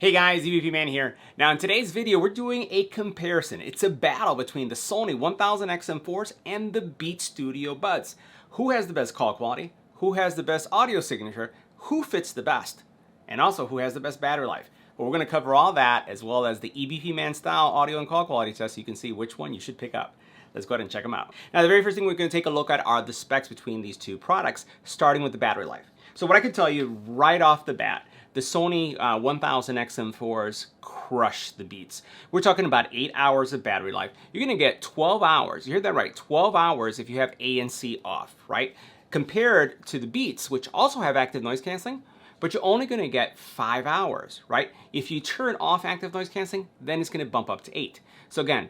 Hey guys, EBPMAN here. Now in today's video, we're doing a comparison. It's a battle between the Sony 1000XM4s and the Beats Studio Buds. Who has the best call quality? Who has the best audio signature? Who fits the best? And also, who has the best battery life? Well, we're going to cover all that as well as the EBPMAN style audio and call quality test so you can see which one you should pick up. Let's go ahead and check them out. Now the very first thing we're going to take a look at are the specs between these two products, starting with the battery life. So what I can tell you right off the bat, the Sony 1000XM4s crush the Beats. We're talking about 8 hours of battery life. You're going to get 12 hours. You heard that right, 12 hours if you have ANC off, right? Compared to the Beats, which also have active noise canceling, but you're only going to get 5 hours, right? If you turn off active noise canceling, then it's going to bump up to 8. So again,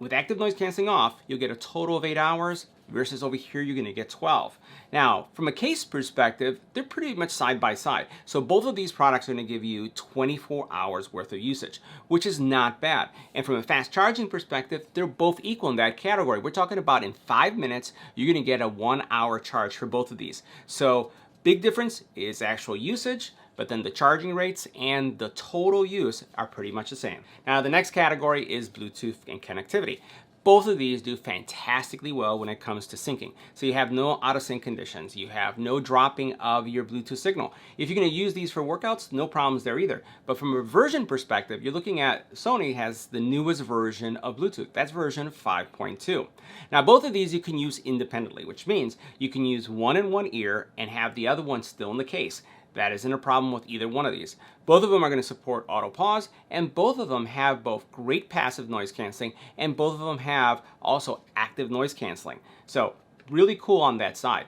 with active noise canceling off, you'll get a total of 8 hours versus over here you're going to get 12. Now, from a case perspective, they're pretty much side by side. So both of these products are going to give you 24 hours worth of usage, which is not bad. And from a fast charging perspective, they're both equal in that category. We're talking about in 5 minutes, you're going to get a 1 hour charge for both of these. So big difference is actual usage, but then the charging rates and the total use are pretty much the same. Now the next category is Bluetooth and connectivity. Both of these do fantastically well when it comes to syncing. So you have no out of sync conditions. You have no dropping of your Bluetooth signal. If you're going to use these for workouts, no problems there either. But from a version perspective, you're looking at Sony has the newest version of Bluetooth. That's version 5.2. Now both of these you can use independently, which means you can use one in one ear and have the other one still in the case. That isn't a problem with either one of these. Both of them are going to support auto pause, and both of them have both great passive noise canceling, and both of them have also active noise canceling. So really cool on that side.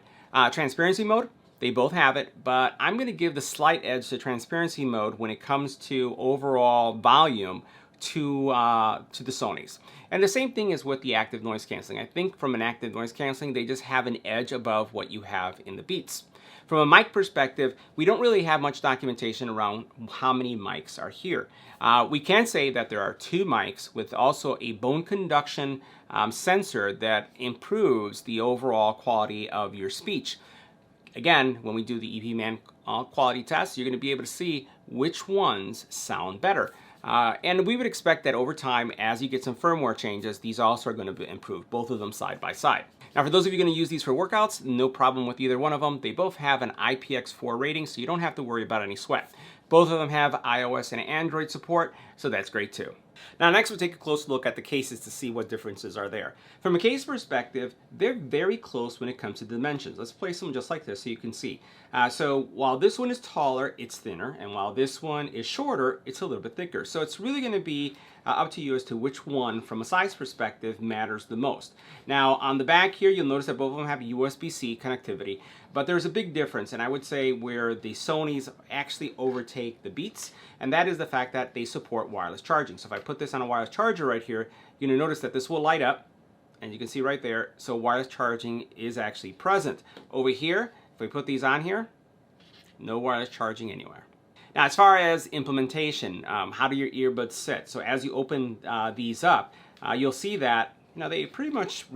Transparency mode, they both have it, but I'm going to give the slight edge to transparency mode when it comes to overall volume to the Sonys. And the same thing is with the active noise canceling. I think from an active noise canceling, they just have an edge above what you have in the Beats. From a mic perspective, we don't really have much documentation around how many mics are here. We can say that there are 2 mics with also a bone conduction sensor that improves the overall quality of your speech. Again, when we do the EBPMAN quality test, you're going to be able to see which ones sound better. And we would expect that over time, as you get some firmware changes, these also are going to be improved, both of them side by side. Now, for those of you going to use these for workouts, no problem with either one of them. They both have an IPX4 rating, so you don't have to worry about any sweat. Both of them have iOS and Android support, so that's great too. Now next we'll take a close look at the cases to see what differences are there. From a case perspective, they're very close when it comes to dimensions. Let's place them just like this so you can see. So while this one is taller, it's thinner, and while this one is shorter, it's a little bit thicker. So it's really going to be up to you as to which one, from a size perspective, matters the most. Now on the back here, you'll notice that both of them have USB-C connectivity, but there's a big difference, and I would say where the Sonys actually overtake the Beats, and that is the fact that they support wireless charging. So if I put this on a wireless charger right here, you're going to notice that this will light up, and you can see right there, so wireless charging is actually present. Over here, if we put these on here, no wireless charging anywhere. Now, as far as implementation, how do your earbuds sit? So as you open these up, you'll see that they pretty much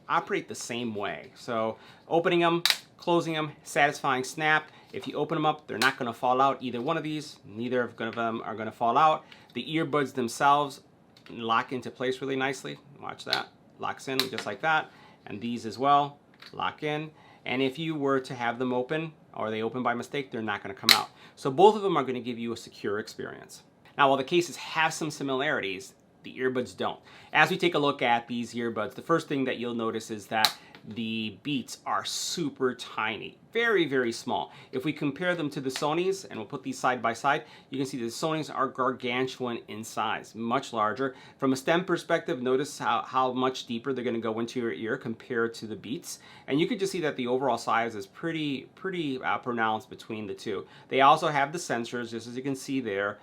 operate the same way. So opening them, closing them, satisfying snap. If you open them up, they're not going to fall out. Either one of these, neither of them are going to fall out. The earbuds themselves lock into place really nicely. Watch that. Locks in just like that. And these as well lock in. And if you were to have them open, or they open by mistake, they're not going to come out. So both of them are going to give you a secure experience. Now, while the cases have some similarities, the earbuds don't. As we take a look at these earbuds, the first thing that you'll notice is that the Beats are super tiny, very, very small. If we compare them to the Sonys, and we'll put these side by side, you can see the Sonys are gargantuan in size, much larger. From a stem perspective, notice how much deeper they're going to go into your ear compared to the Beats. And you can just see that the overall size is pretty pronounced between the two. They also have the sensors, just as you can see there.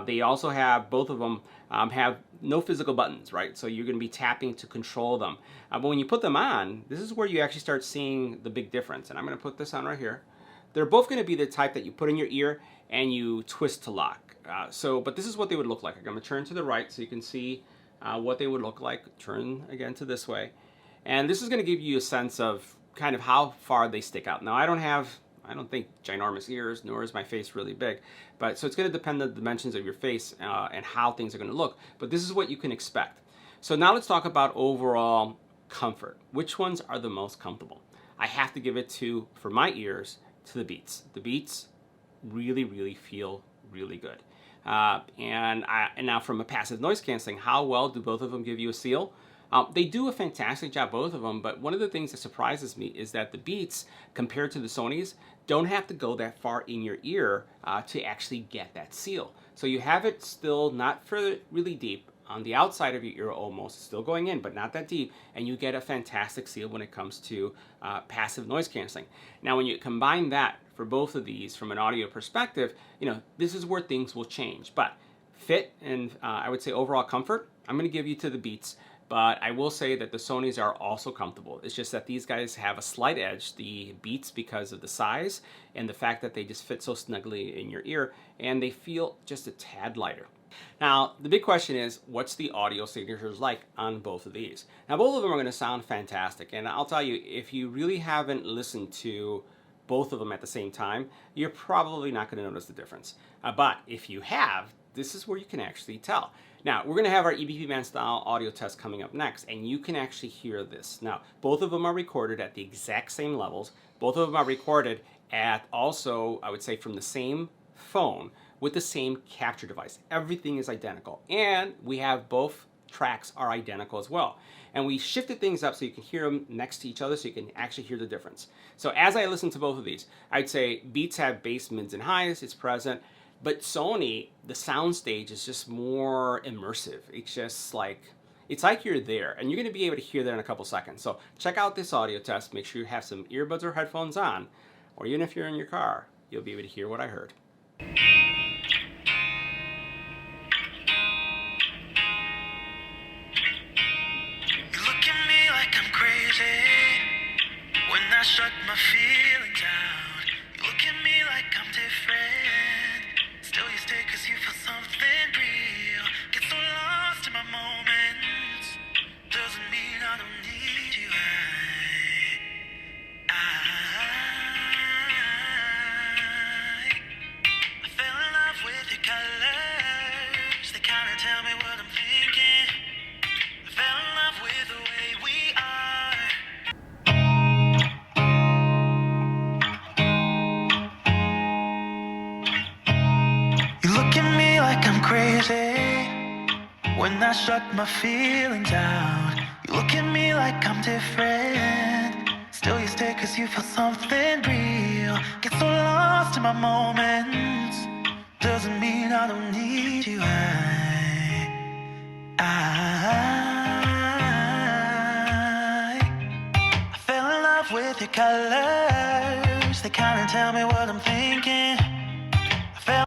They also have, both of them have no physical buttons, right? So you're going to be tapping to control them. But when you put them on, this is where you actually start seeing the big difference. And I'm going to put this on right here. They're both going to be the type that you put in your ear and you twist to lock. But this is what they would look like. I'm going to turn to the right so you can see what they would look like. Turn again to this way. And this is going to give you a sense of kind of how far they stick out. Now I don't have I don't think ginormous ears, nor is my face really big. But so it's going to depend on the dimensions of your face and how things are going to look. But this is what you can expect. So now let's talk about overall comfort. Which ones are the most comfortable? I have to give it to, for my ears, to the Beats. The Beats really, really feel really good. And now from a passive noise canceling, how well do both of them give you a seal? They do a fantastic job, both of them, but one of the things that surprises me is that the Beats, compared to the Sonys, don't have to go that far in your ear to actually get that seal. So you have it still not really deep, on the outside of your ear almost, still going in, but not that deep, and you get a fantastic seal when it comes to passive noise canceling. Now, when you combine that for both of these from an audio perspective, this is where things will change. But fit and I would say overall comfort, I'm going to give you to the Beats. But I will say that the Sonys are also comfortable. It's just that these guys have a slight edge, the Beats, because of the size and the fact that they just fit so snugly in your ear, and they feel just a tad lighter. Now, the big question is, what's the audio signatures like on both of these? Now, both of them are going to sound fantastic, and I'll tell you, if you really haven't listened to both of them at the same time, you're probably not going to notice the difference. But if you have, this is where you can actually tell. Now, we're going to have our EBPMAN style audio test coming up next, and you can actually hear this. Now, both of them are recorded at the exact same levels. Both of them are recorded at also, I would say, from the same phone with the same capture device. Everything is identical. And we have both tracks are identical as well. And we shifted things up so you can hear them next to each other so you can actually hear the difference. So as I listen to both of these, I'd say Beats have bass, mids, and highs. It's present. But Sony, the sound stage is just more immersive. It's just like, it's like you're there, and you're going to be able to hear that in a couple seconds. So check out this audio test. Make sure you have some earbuds or headphones on, or even if you're in your car, you'll be able to hear what I heard. You look at me like I'm crazy when I shut my feelings out. You look at me like I'm different. Still you stay cause you feel something real. Get so lost in my moments. Doesn't mean I don't need you. I fell in love with your colors. They kinda tell me what I'm thinking. I fell in love with the way we are. You look at me like I'm crazy when I shut my feelings out. You look at me like I'm different. Still you stay cause you feel something real. Get so lost in my moments. Doesn't mean I don't need you. I fell in love with your colors. They kinda tell me what I'm thinking. I fell.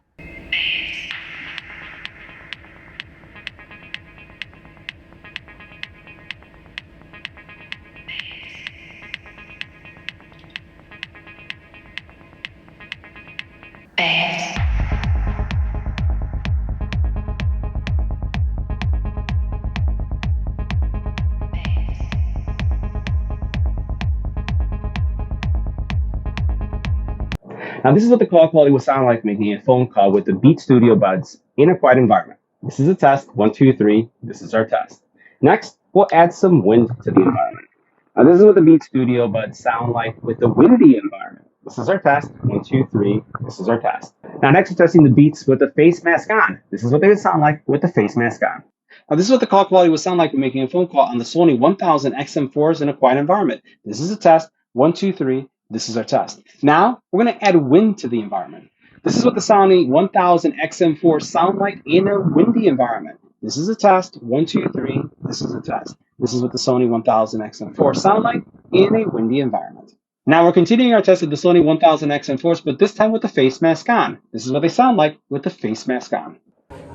Now, this is what the call quality will sound like making a phone call with the Beats Studio Buds in a quiet environment. This is a test. 1, 2, 3. This is our test. Next, we'll add some wind to the environment. Now, this is what the Beats Studio Buds sound like with the windy environment. This is our test. 1, 2, 3. This is our test. Now, next we're testing the Beats with the face mask on. This is what they would sound like with the face mask on. Now, this is what the call quality will sound like when making a phone call on the Sony WF1000XM4s in a quiet environment. This is a test. 1, 2, 3. This is our test. Now, we're going to add wind to the environment. This is what the Sony WF1000XM4 sound like in a windy environment. This is a test. 1, 2, 3. This is a test. This is what the Sony WF1000XM4 sound like in a windy environment. Now, we're continuing our test of the Sony WF1000XM4s, but this time with the face mask on. This is what they sound like with the face mask on.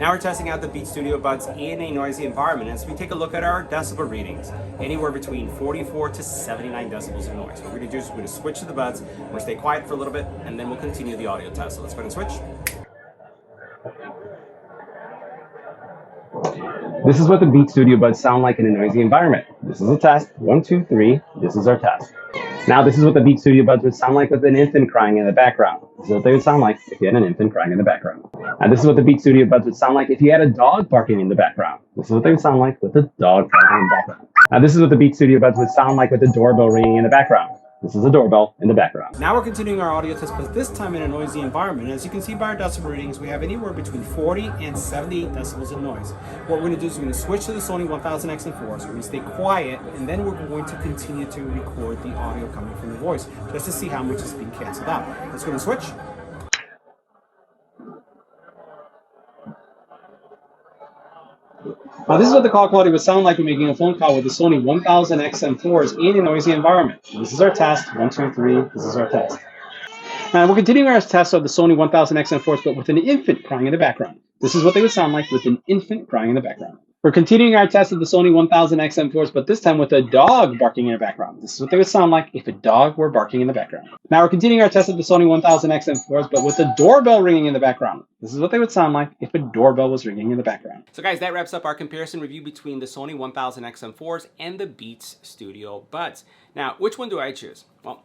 Now we're testing out the Beats Studio Buds in a noisy environment as we take a look at our decibel readings, anywhere between 44 to 79 decibels of noise. What we're going to do is we're going to switch to the buds, we're going to stay quiet for a little bit, and then we'll continue the audio test. So let's go ahead and switch. This is what the Beats Studio Buds sound like in a noisy environment. This is a test. 1, 2, 3. This is our test. Now, this is what the Beats Studio Buds would sound like with an infant crying in the background. This is what they would sound like if you had an infant crying in the background. Now, this is what the Beats Studio Buds would sound like if you had a dog barking in the background. This is what they would sound like with a dog barking in the background. Now, this is what the Beats Studio Buds would sound like with the doorbell ringing in the background. This is a doorbell in the background. Now we're continuing our audio test, but this time in a noisy environment. As you can see by our decibel readings, we have anywhere between 40 and 78 decibels of noise. What we're going to do is we're going to switch to the Sony WF1000XM4, so we're going to stay quiet, and then we're going to continue to record the audio coming from the voice, just to see how much is being canceled out. Let's go and switch. Now, this is what the call quality would sound like when making a phone call with the Sony 1000XM4s in a noisy environment. This is our test. 1, 2, 3. This is our test. Now, we're continuing our test of the Sony 1000XM4s, but with an infant crying in the background. This is what they would sound like with an infant crying in the background. We're continuing our test of the Sony 1000XM4s, but this time with a dog barking in the background. This is what they would sound like if a dog were barking in the background. Now we're continuing our test of the Sony 1000XM4s, but with a doorbell ringing in the background. This is what they would sound like if a doorbell was ringing in the background. So guys, that wraps up our comparison review between the Sony 1000XM4s and the Beats Studio Buds. Now, which one do I choose? Well,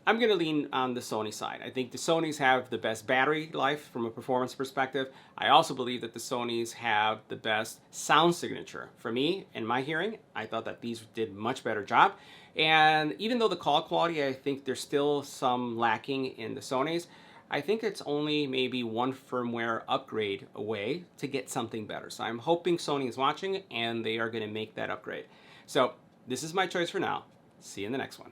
I'm going to lean on the Sony side. I think the Sonys have the best battery life from a performance perspective. I also believe that the Sonys have the best sound signature. For me, in my hearing, I thought that these did much better job. And even though the call quality, I think there's still some lacking in the Sonys, I think it's only maybe one firmware upgrade away to get something better. So I'm hoping Sony is watching and they are going to make that upgrade. So this is my choice for now. See you in the next one.